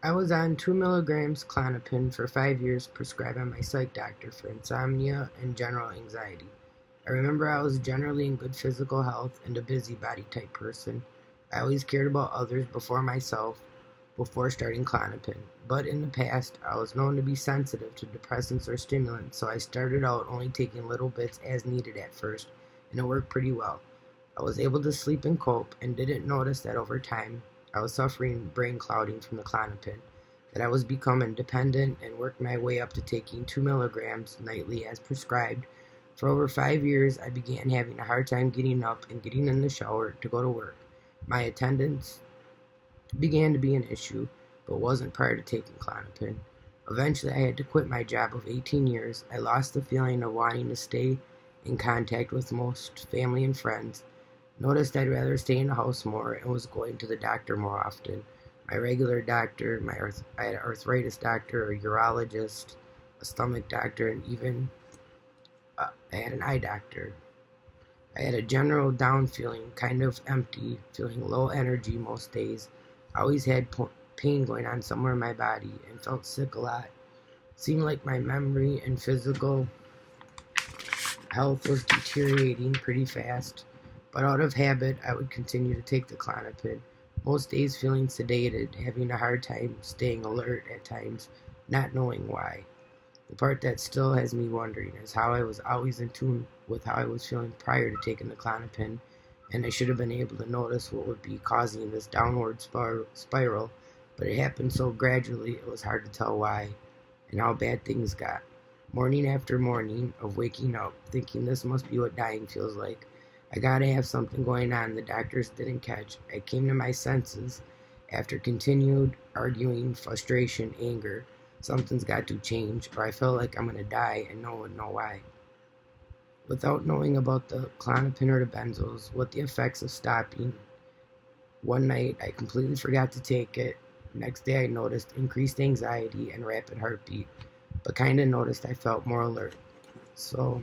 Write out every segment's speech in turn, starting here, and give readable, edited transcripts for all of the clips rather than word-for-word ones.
I was on 2 milligrams Clonopin for 5 years, prescribed by my psych doctor for insomnia and general anxiety. I remember I was generally in good physical health and a busybody type person. I always cared about others before myself before starting Clonopin. But in the past, I was known to be sensitive to depressants or stimulants, so I started out only taking little bits as needed at first, and it worked pretty well. I was able to sleep and cope, and didn't notice that over time I was suffering brain clouding from the Clonopin, that I was becoming dependent, and worked my way up to taking 2 milligrams nightly as prescribed. For over 5 years, I began having a hard time getting up and getting in the shower to go to work. My attendance began to be an issue, but wasn't prior to taking Clonopin. Eventually, I had to quit my job of 18 years. I lost the feeling of wanting to stay in contact with most family and friends. Noticed I'd rather stay in the house more and was going to the doctor more often. My regular doctor, I had an arthritis doctor, a urologist, a stomach doctor, and even I had an eye doctor. I had a general down feeling, kind of empty, feeling low energy most days. I always had pain going on somewhere in my body and felt sick a lot. Seemed like my memory and physical health was deteriorating pretty fast, but out of habit, I would continue to take the Klonopin. Most days feeling sedated, having a hard time staying alert at times, not knowing why. The part that still has me wondering is how I was always in tune with how I was feeling prior to taking the Klonopin, and I should have been able to notice what would be causing this downward spiral, but it happened so gradually it was hard to tell why and how bad things got. Morning after morning of waking up, thinking this must be what dying feels like. I gotta have something going on the doctors didn't catch. I came to my senses after continued arguing, frustration, anger. Something's got to change, or I feel like I'm gonna die and no one know why. Without knowing about the Klonopin or the benzos, what the effects of stopping, one night I completely forgot to take it. Next day I noticed increased anxiety and rapid heartbeat, but kinda noticed I felt more alert. So,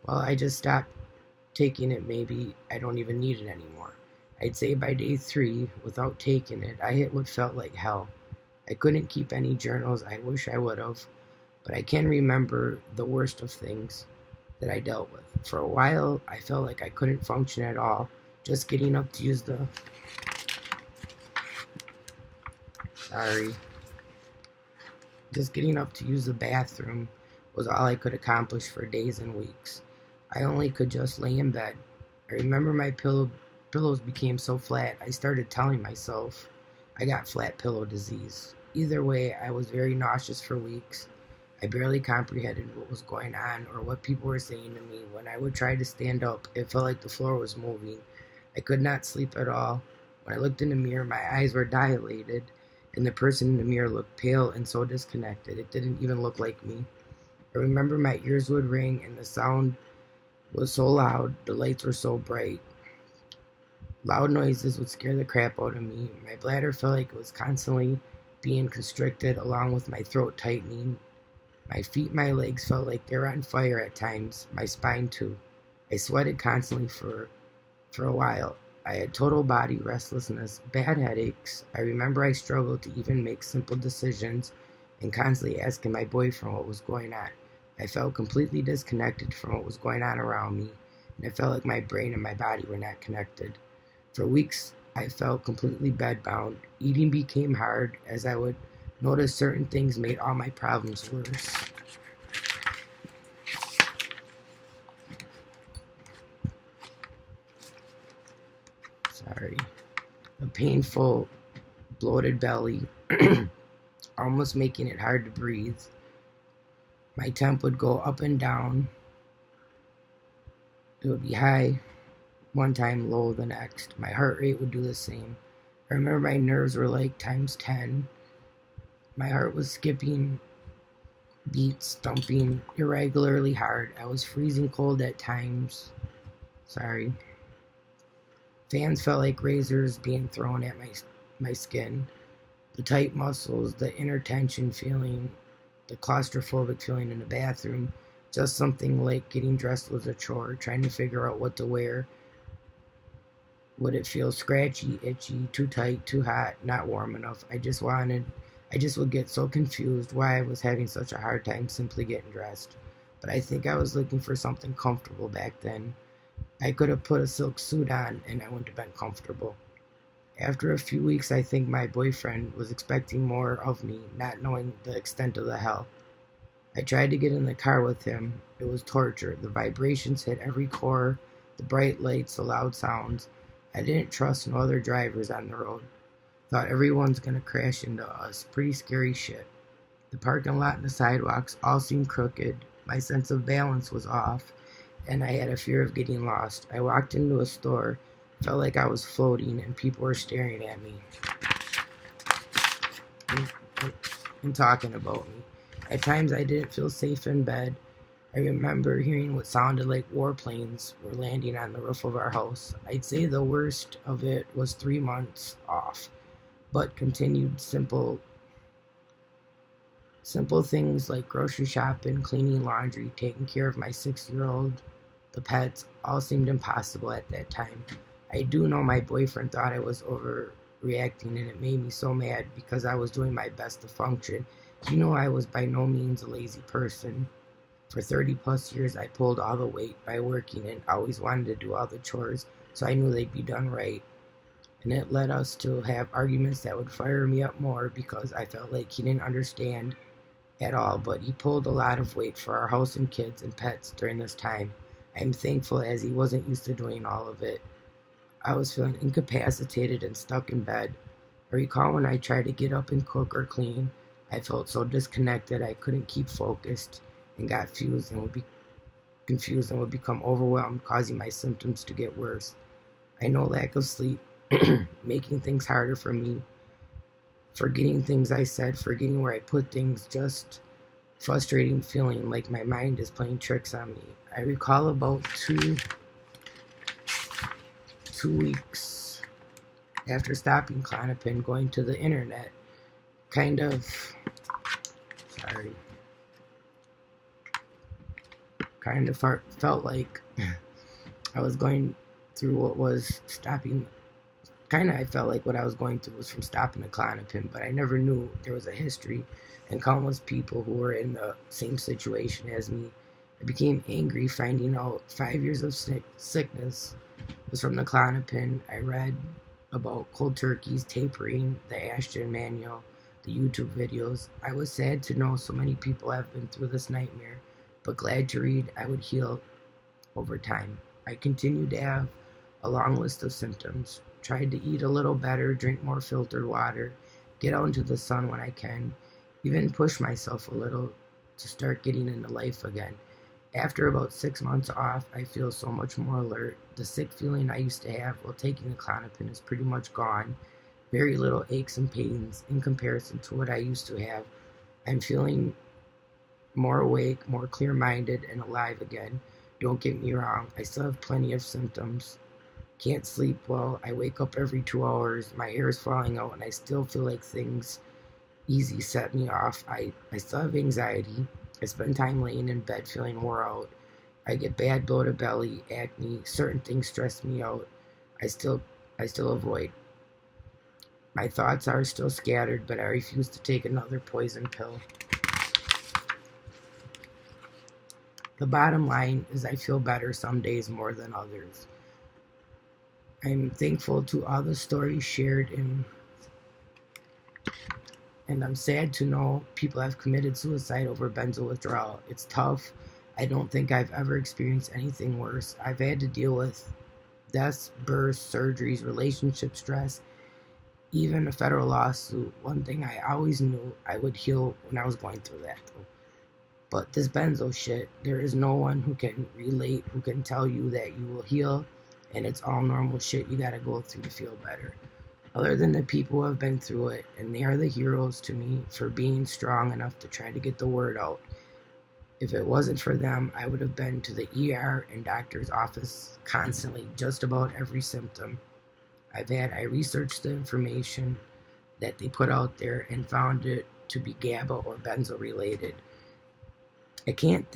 well, I just stopped taking it. Maybe I don't even need it anymore. I'd say by day 3, without taking it, I hit what felt like hell. I couldn't keep any journals. I wish I would have, but I can remember the worst of things that I dealt with. For a while, I felt like I couldn't function at all. Just getting up to use the sorry, just getting up to use the bathroom was all I could accomplish for days and weeks. I only could just lay in bed. I remember my pillows became so flat, I started telling myself I got flat pillow disease. Either way, I was very nauseous for weeks. I barely comprehended what was going on or what people were saying to me. When I would try to stand up, it felt like the floor was moving. I could not sleep at all. When I looked in the mirror, my eyes were dilated, and the person in the mirror looked pale and so disconnected. It didn't even look like me. I remember my ears would ring, and the sound was so loud, the lights were so bright. Loud noises would scare the crap out of me. My bladder felt like it was constantly being constricted, along with my throat tightening. My feet and my legs felt like they were on fire at times, my spine too. I sweated constantly for a while. I had total body restlessness, bad headaches. I remember I struggled to even make simple decisions and constantly asking my boyfriend what was going on. I felt completely disconnected from what was going on around me, and it felt like my brain and my body were not connected. For weeks, I felt completely bedbound. Eating became hard as I would notice certain things made all my problems worse. Sorry. A painful, bloated belly, almost making it hard to breathe. My temp would go up and down. It would be high one time, low the next. My heart rate would do the same. I remember my nerves were like times 10. My heart was skipping beats, thumping irregularly hard. I was freezing cold at times. Sorry. Fans felt like razors being thrown at my skin. The tight muscles, the inner tension feeling, the claustrophobic feeling in the bathroom. Just something like getting dressed was a chore, trying to figure out what to wear Would it feel scratchy, itchy, too tight, too hot, not warm enough? I just would get so confused why I was having such a hard time simply getting dressed. But I think I was looking for something comfortable back then. I could have put a silk suit on and I wouldn't have been comfortable. After a few weeks, I think my boyfriend was expecting more of me, not knowing the extent of the hell. I tried to get in the car with him. It was torture. The vibrations hit every core, the bright lights, the loud sounds. I didn't trust no other drivers on the road. Thought everyone's gonna crash into us. Pretty scary shit. The parking lot and the sidewalks all seemed crooked. My sense of balance was off, and I had a fear of getting lost. I walked into a store, felt like I was floating, and people were staring at me and talking about me. At times, I didn't feel safe in bed. I remember hearing what sounded like warplanes were landing on the roof of our house. I'd say the worst of it was 3 months off, but continued simple things like grocery shopping, cleaning laundry, taking care of my 6-year-old, the pets, all seemed impossible at that time. I do know my boyfriend thought I was overreacting, and it made me so mad because I was doing my best to function. He knew I was by no means a lazy person. For 30 plus years, I pulled all the weight by working and always wanted to do all the chores, so I knew they'd be done right. And it led us to have arguments that would fire me up more because I felt like he didn't understand at all, but he pulled a lot of weight for our house and kids and pets during this time. I'm thankful as he wasn't used to doing all of it. I was feeling incapacitated and stuck in bed. I recall when I tried to get up and cook or clean, I felt so disconnected I couldn't keep focused and got confused and would become overwhelmed, causing my symptoms to get worse. I know lack of sleep, making things harder for me, forgetting things I said, forgetting where I put things, just frustrating feeling like my mind is playing tricks on me. I recall about two weeks after stopping Klonopin, going to the internet, felt like I was going through what was stopping. I felt like what I was going through was from stopping the Klonopin, but I never knew there was a history and countless people who were in the same situation as me. I became angry finding out 5 years of sickness was from the Klonopin. I read about cold turkeys, tapering, the Ashton manual, the YouTube videos. I was sad to know so many people have been through this nightmare, but glad to read I would heal over time. I continued to have a long list of symptoms. Tried to eat a little better, drink more filtered water, get out into the sun when I can, even push myself a little to start getting into life again. After about 6 months off, I feel so much more alert. The sick feeling I used to have while taking the Klonopin is pretty much gone. Very little aches and pains in comparison to what I used to have. I'm feeling more awake, more clear-minded, and alive again. Don't get me wrong, I still have plenty of symptoms. Can't sleep well, I wake up every 2 hours, my hair is falling out, and I still feel like things easy set me off. I still have anxiety. I spend time laying in bed feeling wore out. I get bad bloated belly, acne, certain things stress me out. I still avoid. My thoughts are still scattered, but I refuse to take another poison pill. The bottom line is I feel better some days more than others. I'm thankful to all the stories shared and I'm sad to know people have committed suicide over benzo withdrawal. It's tough. I don't think I've ever experienced anything worse. I've had to deal with deaths, births, surgeries, relationship stress, even a federal lawsuit. One thing I always knew I would heal when I was going through that, though. But this benzo shit, there is no one who can relate, who can tell you that you will heal, and it's all normal shit you gotta go through to feel better. Other than the people who have been through it, and they are the heroes to me for being strong enough to try to get the word out. If it wasn't for them, I would have been to the ER and doctor's office constantly, just about every symptom. I researched the information that they put out there and found it to be GABA or benzo related. I can't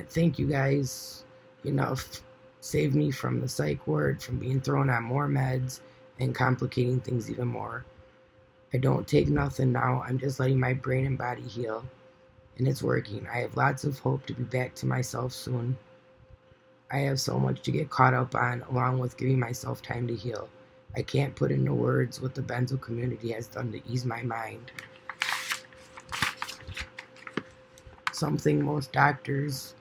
thank you guys enough saved me from the psych ward, from being thrown on more meds, and complicating things even more. I don't take nothing now. I'm just letting my brain and body heal, and it's working. I have lots of hope to be back to myself soon. I have so much to get caught up on, along with giving myself time to heal. I can't put into words what the benzo community has done to ease my mind. Something most doctors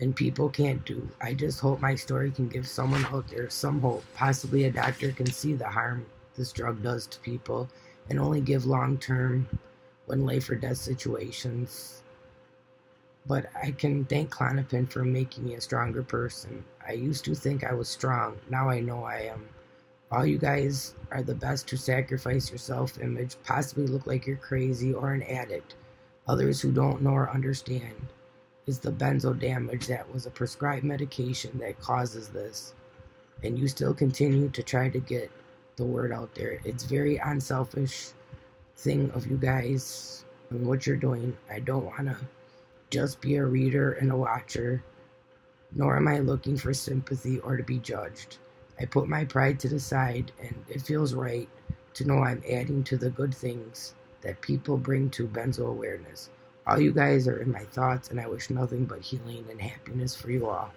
and people can't do. I just hope my story can give someone out there some hope. Possibly a doctor can see the harm this drug does to people and only give long-term when life or death situations. But I can thank Klonopin for making me a stronger person. I used to think I was strong. Now I know I am. All you guys are the best to sacrifice your self-image, possibly look like you're crazy or an addict. Others who don't know or understand is the benzo damage that was a prescribed medication that causes this. And you still continue to try to get the word out there. It's very unselfish thing of you guys and what you're doing. I don't want to just be a reader and a watcher, nor am I looking for sympathy or to be judged. I put my pride to the side, and it feels right to know I'm adding to the good things that people bring to benzo awareness. All you guys are in my thoughts, and I wish nothing but healing and happiness for you all.